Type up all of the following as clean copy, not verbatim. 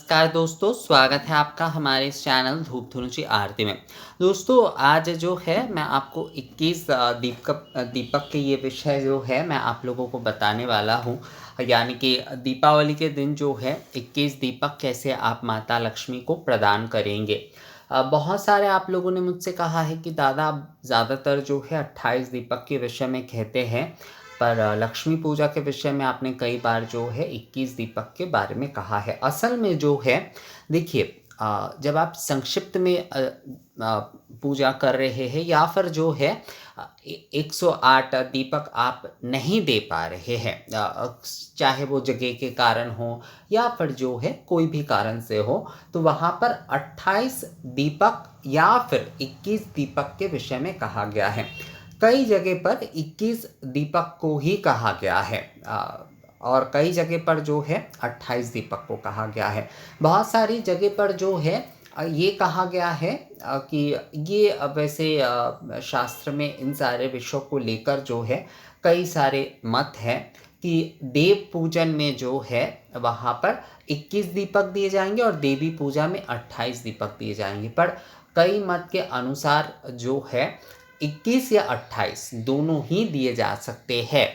नमस्कार दोस्तों, स्वागत है आपका हमारे इस चैनल धूप धुनुची आरती में। दोस्तों आज जो है मैं आपको 21 दीपक के ये विषय जो है मैं आप लोगों को बताने वाला हूँ। यानी कि दीपावली के दिन जो है 21 दीपक कैसे आप माता लक्ष्मी को प्रदान करेंगे। बहुत सारे आप लोगों ने मुझसे कहा है कि दादा आप ज़्यादातर जो है 28 दीपक के विषय में कहते हैं, पर लक्ष्मी पूजा के विषय में आपने कई बार जो है 21 दीपक के बारे में कहा है। असल में जो है देखिए, जब आप संक्षिप्त में पूजा कर रहे हैं या फिर जो है 108 दीपक आप नहीं दे पा रहे हैं, चाहे वो जगह के कारण हो या फिर जो है कोई भी कारण से हो, तो वहाँ पर 28 दीपक या फिर 21 दीपक के विषय में कहा गया है। कई जगह पर 21 दीपक को ही कहा गया है और कई जगह पर जो है 28 दीपक को कहा गया है। बहुत सारी जगह पर जो है ये कहा गया है कि ये वैसे शास्त्र में इन सारे विषयों को लेकर जो है कई सारे मत हैं कि देव पूजन में जो है वहाँ पर 21 दीपक दिए जाएंगे और देवी पूजा में 28 दीपक दिए जाएंगे। पर कई मत के अनुसार जो है 21 या 28 दोनों ही दिए जा सकते हैं।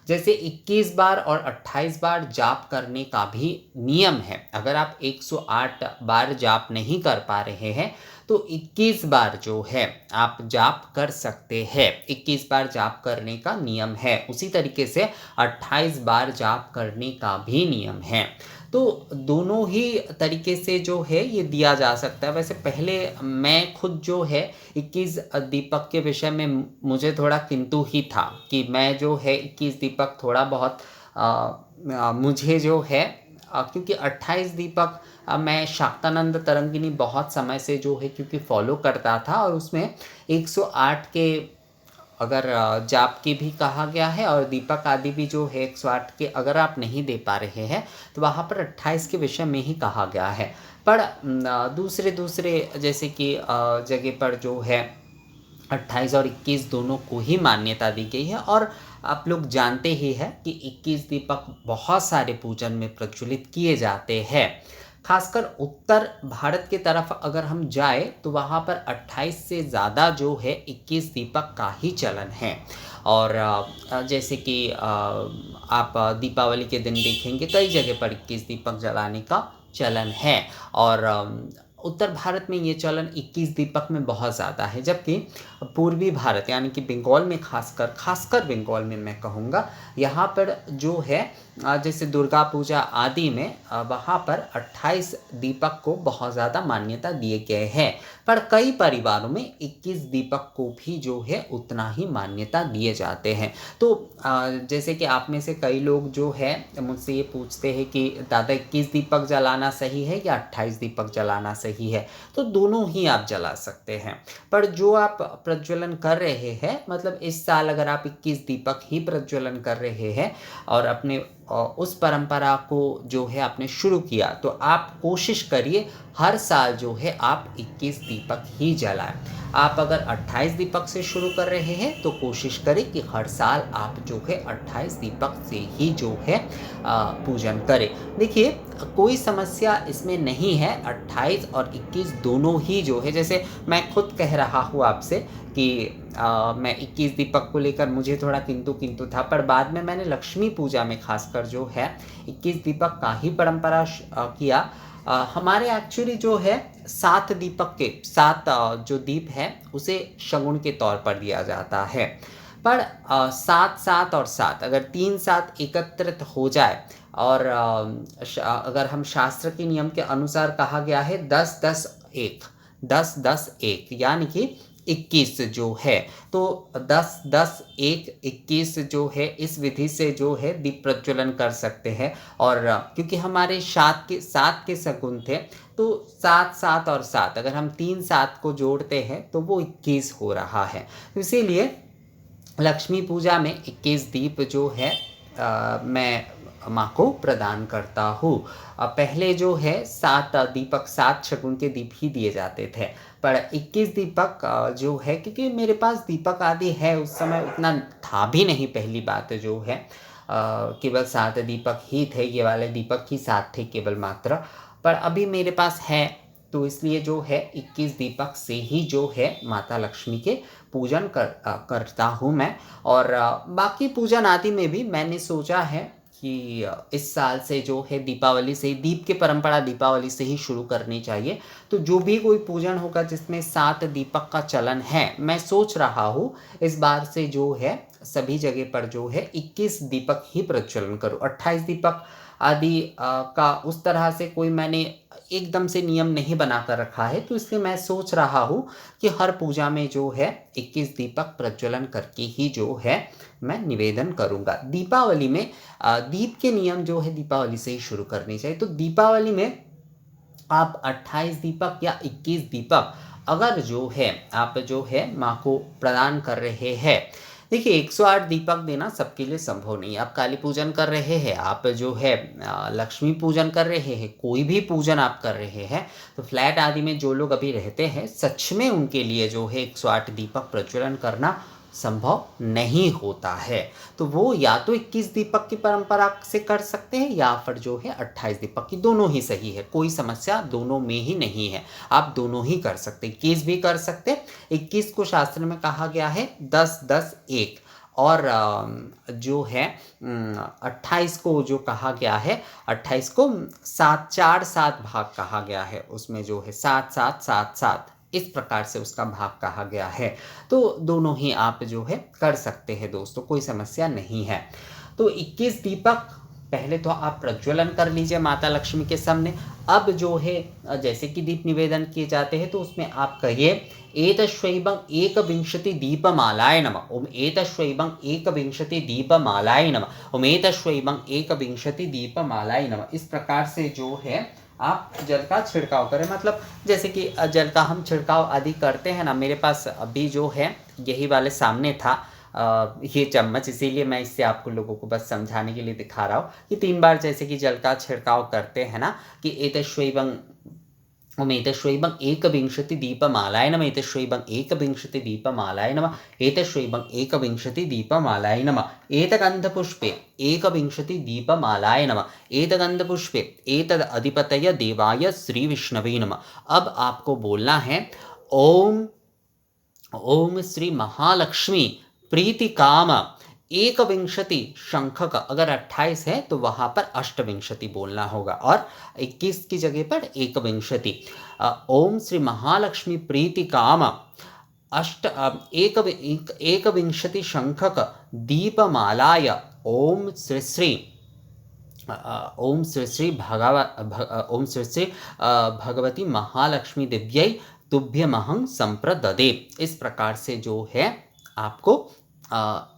जैसे 21 बार और 28 बार जाप करने का भी नियम है। अगर आप 108 बार जाप नहीं कर पा रहे हैं तो 21 बार जो है आप जाप कर सकते हैं। 21 बार जाप करने का नियम है। उसी तरीके से 28 बार जाप करने का भी नियम है। तो दोनों ही तरीके से जो है ये दिया जा सकता है। वैसे पहले मैं खुद जो है 21 दीपक के विषय में मुझे थोड़ा किंतु ही था कि मैं जो है 21 दीपक थोड़ा बहुत मुझे जो है क्योंकि 28 दीपक मैं शाक्तानंद तरंगिनी बहुत समय से जो है क्योंकि फॉलो करता था और उसमें 108 के अगर जाप की भी कहा गया है और दीपक आदि भी जो है 108 के अगर आप नहीं दे पा रहे हैं तो वहाँ पर 28 के विषय में ही कहा गया है। पर दूसरे जैसे कि जगह पर जो है 28 और 21 दोनों को ही मान्यता दी गई है। और आप लोग जानते ही हैं कि 21 दीपक बहुत सारे पूजन में प्रज्वलित किए जाते हैं। खासकर उत्तर भारत की तरफ अगर हम जाए तो वहाँ पर 28 से ज़्यादा जो है 21 दीपक का ही चलन है। और जैसे कि आप दीपावली के दिन देखेंगे कई जगह पर 21 दीपक जलाने का चलन है। और उत्तर भारत में ये चलन 21 दीपक में बहुत ज़्यादा है, जबकि पूर्वी भारत यानी कि बंगाल में खासकर बंगाल में मैं कहूँगा यहाँ पर जो है जैसे दुर्गा पूजा आदि में वहाँ पर 28 दीपक को बहुत ज़्यादा मान्यता दिए गए हैं। पर कई परिवारों में 21 दीपक को भी जो है उतना ही मान्यता दिए जाते हैं। तो जैसे कि आप में से कई लोग जो है मुझसे ये पूछते हैं कि दादा 21 दीपक जलाना सही है या 28 दीपक जलाना सही है, तो दोनों ही आप जला सकते हैं। पर जो आप प्रज्वलन कर रहे हैं, मतलब इस साल अगर आप 21 दीपक ही प्रज्वलन कर रहे हैं और अपने उस परंपरा को जो है आपने शुरू किया, तो आप कोशिश करिए हर साल जो है आप 21 दीपक ही जलाएं। आप अगर 28 दीपक से शुरू कर रहे हैं तो कोशिश करें कि हर साल आप जो है 28 दीपक से ही जो है पूजन करें। देखिए कोई समस्या इसमें नहीं है, 28 और 21 दोनों ही जो है, जैसे मैं खुद कह रहा हूँ आपसे कि मैं 21 दीपक को लेकर मुझे थोड़ा किंतु था, पर बाद में मैंने लक्ष्मी पूजा में खासकर जो है 21 दीपक का ही परंपरा किया। हमारे एक्चुअली जो है 7 दीपक के 7 जो दीप है उसे शगुन के तौर पर दिया जाता है। पर 7 7 और 7 अगर 3 7 एकत्रित हो जाए और अगर हम शास्त्र के नियम के अनुसार कहा गया है 10 10 1 10 10 1 यानी कि 21 जो है, तो 10 10 1 21 जो है इस विधि से जो है दीप प्रज्वलन कर सकते हैं। और क्योंकि हमारे 7 के शगुन थे, तो 7 7 और 7 अगर हम 3 7 को जोड़ते हैं तो वो 21 हो रहा है। इसीलिए लक्ष्मी पूजा में 21 दीप जो है मैं माँ को प्रदान करता हूँ। पहले जो है 7 दीपक 7 शगुन के दीप ही दिए जाते थे, पर 21 दीपक जो है क्योंकि मेरे पास दीपक आदि है, उस समय उतना था भी नहीं। पहली बात जो है केवल 7 दीपक ही थे, ये वाले दीपक ही 7 थे केवल मात्र। पर अभी मेरे पास है, तो इसलिए जो है 21 दीपक से ही जो है माता लक्ष्मी के पूजन करता हूँ मैं। और बाकी पूजन आदि में भी मैंने सोचा है कि इस साल से जो है दीपावली से, दीप की परंपरा दीपावली से ही शुरू करनी चाहिए। तो जो भी कोई पूजन होगा जिसमें 7 दीपक का चलन है, मैं सोच रहा हूँ इस बार से जो है सभी जगह पर जो है 21 दीपक ही प्रज्वलन करूँ। 28 दीपक आदि का उस तरह से कोई मैंने एकदम से नियम नहीं बना कर रखा है, तो इसलिए मैं सोच रहा हूँ कि हर पूजा में जो है 21 दीपक प्रज्वलन करके ही जो है मैं निवेदन करूँगा। दीपावली में दीप के नियम जो है दीपावली से ही शुरू करने चाहिए। तो दीपावली में आप 28 दीपक या 21 दीपक अगर जो है आप जो है माँ को प्रदान कर रहे हैं, देखिए 108 दीपक देना सबके लिए संभव नहीं है। आप काली पूजन कर रहे हैं, आप जो है लक्ष्मी पूजन कर रहे हैं, कोई भी पूजन आप कर रहे हैं, तो फ्लैट आदि में जो लोग अभी रहते हैं सच में उनके लिए जो है 108 दीपक प्रज्वलन करना संभव नहीं होता है। तो वो या तो 21 दीपक की परंपरा से कर सकते हैं या फिर जो है 28 दीपक की, दोनों ही सही है, कोई समस्या दोनों में ही नहीं है। आप दोनों ही कर सकते, 21 भी कर सकते। 21 को शास्त्र में कहा गया है 10 10 1, और जो है 28 को जो कहा गया है, 28 को 7 4 7 भाग कहा गया है, उसमें जो है 7 7 7 7 इस प्रकार से उसका भाग कहा गया है। तो दोनों ही आप जो है कर सकते हैं दोस्तों, कोई समस्या नहीं है। तो 21 दीपक पहले तो आप प्रज्वलन कर लीजिए माता लक्ष्मी के सामने। अब जो है जैसे कि दीप निवेदन किए जाते हैं तो उसमें आप कहिए एतश्वैवं एकविंशति दीपमालाय नमः, ओम एतश्वैवं एकविंशति दीपमालाय नमः, ओम एतश्वैवं एकविंशति दीपमालाय नमः। इस प्रकार से जो है आप जल का छिड़काव करें। मतलब जैसे कि जल का हम छिड़काव आदि करते हैं ना, मेरे पास अभी जो है यही वाले सामने था ये चम्मच, इसीलिए मैं इससे आपको लोगों को बस समझाने के लिए दिखा रहा हूँ कि 3 बार जैसे कि जल का छिड़काव करते हैं ना, कि एतश्वैवं ओम एतश्वैवं एकविंशति दीपमालाय नमः, एतश्वैवं एकविंशति दीपमालाय नमः, एतश्वैवं एकविंशति दीपमालाय नमः, एतगन्धपुष्पे एकविंशति दीपमालाय नमः, एतगन्धपुष्पे एतद अधिपतय देवाय श्री विष्णवे नमः। अब आपको बोलना है ओम ओम श्री महालक्ष्मी प्रीति काम एकविंशति शंख का, अगर 28 है तो वहाँ पर अष्टविंशति बोलना होगा और 21 की जगह पर एकविंशति। ओम श्री महालक्ष्मी प्रीति काम एकविंशति शंखक दीपमालाय ओम श्री श्री ओम श्री श्री भगवती महालक्ष्मी दिव्यै तुभ्यमहं संप्रददे। इस प्रकार से जो है आपको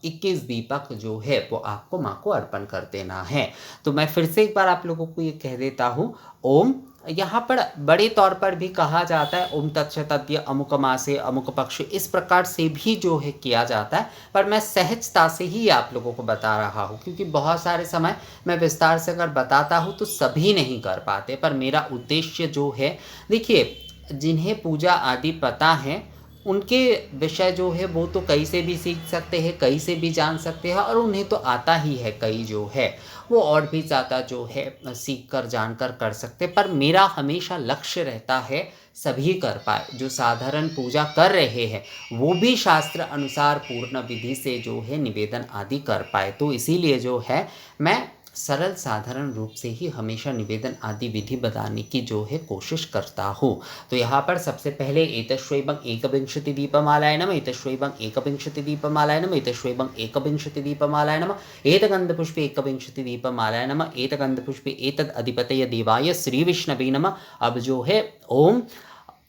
21 दीपक जो है वो आपको माँ को अर्पण कर देना है। तो मैं फिर से एक बार आप लोगों को ये कह देता हूँ, ओम यहाँ पर बड़े तौर पर भी कहा जाता है ओम तत्सत्य अमुक मासे अमुक पक्ष, इस प्रकार से भी जो है किया जाता है, पर मैं सहजता से ही आप लोगों को बता रहा हूँ क्योंकि बहुत सारे समय मैं विस्तार से अगर बताता हूँ तो सभी नहीं कर पाते। पर मेरा उद्देश्य जो है, देखिए जिन्हें पूजा आदि पता है उनके विषय जो है वो तो कहीं से भी सीख सकते हैं, कहीं से भी जान सकते हैं, और उन्हें तो आता ही है, कई जो है वो और भी ज़्यादा जो है सीख कर जान कर कर सकते। पर मेरा हमेशा लक्ष्य रहता है सभी कर पाए, जो साधारण पूजा कर रहे हैं वो भी शास्त्र अनुसार पूर्ण विधि से जो है निवेदन आदि कर पाए। तो इसीलिए जो है मैं सरल साधारण रूप से ही हमेशा निवेदन आदि विधि बताने की जो है कोशिश करता हूँ। तो यहाँ पर सबसे पहले एतश्वैवं एकविंशति दीपमालाय नमः, एतश्वैवं एकविंशति दीपमालाय नमः, एतश्वैवं एकविंशति दीपमालाय नमः, एतगन्धपुष्पे एकविंशति दीपमालाय नमः, एतगन्धपुष्पे एतद् अधिपतये देवाय श्री विष्णवे नमः। अब जो है ओम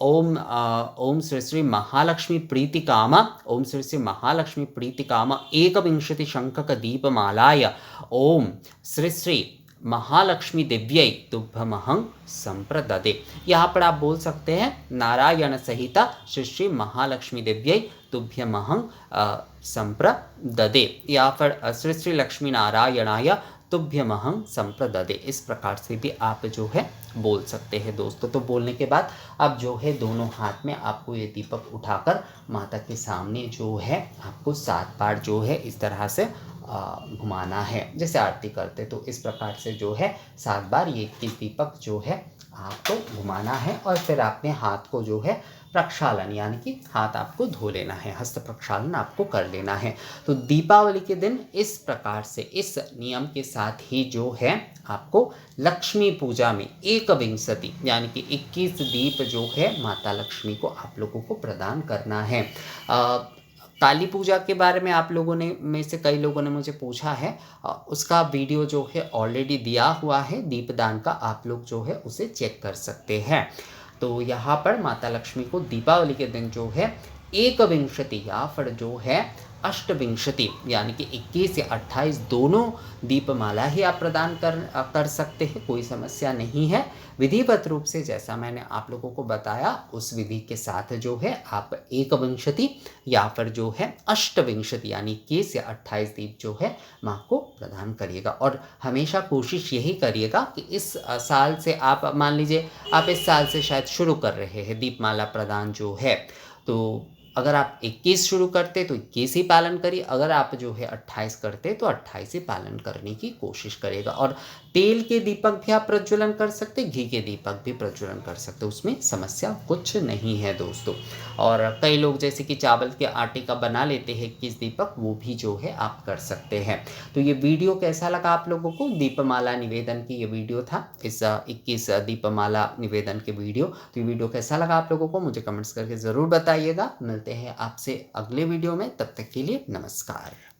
ओम ओम श्री श्री महालक्ष्मी प्रीति काम, ओम श्री श्री महालक्ष्मी प्रीति काम एकविंशति शंखक दीपमालाय ओम श्री श्री महालक्ष्मी दिव्यै तुभ्यमहं संप्रददे। यहाँ पर आप बोल सकते हैं नारायण सहिता श्री श्री महालक्ष्मी दिव्यै तुभ्यमहं संप्रददे, या फिर श्री श्री लक्ष्मी नारायणाय तुभ्यमहं संप्रददे। इस प्रकार से भी आप जो है बोल सकते हैं दोस्तों। तो बोलने के बाद अब जो है दोनों हाथ में आपको ये दीपक उठाकर माता के सामने जो है आपको 7 बार जो है इस तरह से घुमाना है, जैसे आरती करते तो इस प्रकार से जो है 7 बार ये 21 दीपक जो है आपको घुमाना है और फिर आपने हाथ को जो है प्रक्षालन यानी कि हाथ आपको धो लेना है, हस्त प्रक्षालन आपको कर लेना है। तो दीपावली के दिन इस प्रकार से इस नियम के साथ ही जो है आपको लक्ष्मी पूजा में एकविंशति यानी कि 21 दीप जो है माता लक्ष्मी को आप लोगों को प्रदान करना है। काली पूजा के बारे में आप लोगों ने में से कई लोगों ने मुझे पूछा है, उसका वीडियो जो है ऑलरेडी दिया हुआ है दीपदान का, आप लोग जो है उसे चेक कर सकते हैं। तो यहाँ पर माता लक्ष्मी को दीपावली के दिन जो है एकविंशति या फिर जो है अष्टविंशति यानी कि 21 या 28 दोनों दीपमाला ही आप प्रदान कर सकते हैं, कोई समस्या नहीं है। विधिवत रूप से जैसा मैंने आप लोगों को बताया उस विधि के साथ जो है आप एकविंशति या फिर जो है अष्टविंशति यानी 21 या 28 दीप जो है माँ को प्रदान करिएगा। और हमेशा कोशिश यही करिएगा कि इस साल से आप मान लीजिए आप इस साल से शायद शुरू कर रहे हैं दीपमाला प्रदान जो है, तो अगर आप 21 शुरू करते तो 21 ही पालन करिए, अगर आप जो है 28 करते तो 28 ही पालन करने की कोशिश करेगा। और तेल के दीपक भी आप प्रज्वलन कर सकते, घी के दीपक भी प्रज्वलन कर सकते, उसमें समस्या कुछ नहीं है दोस्तों। और कई लोग जैसे कि चावल के आटे का बना लेते हैं 21 दीपक, वो भी जो है आप कर सकते हैं। तो ये वीडियो कैसा लगा आप लोगों को, दीपमाला निवेदन की ये वीडियो था, इस 21 दीपमाला निवेदन के वीडियो। तो ये वीडियो कैसा लगा आप लोगों को मुझे कमेंट्स करके ज़रूर बताइएगा। मिलते हैं आपसे अगले वीडियो में, तब तक के लिए नमस्कार।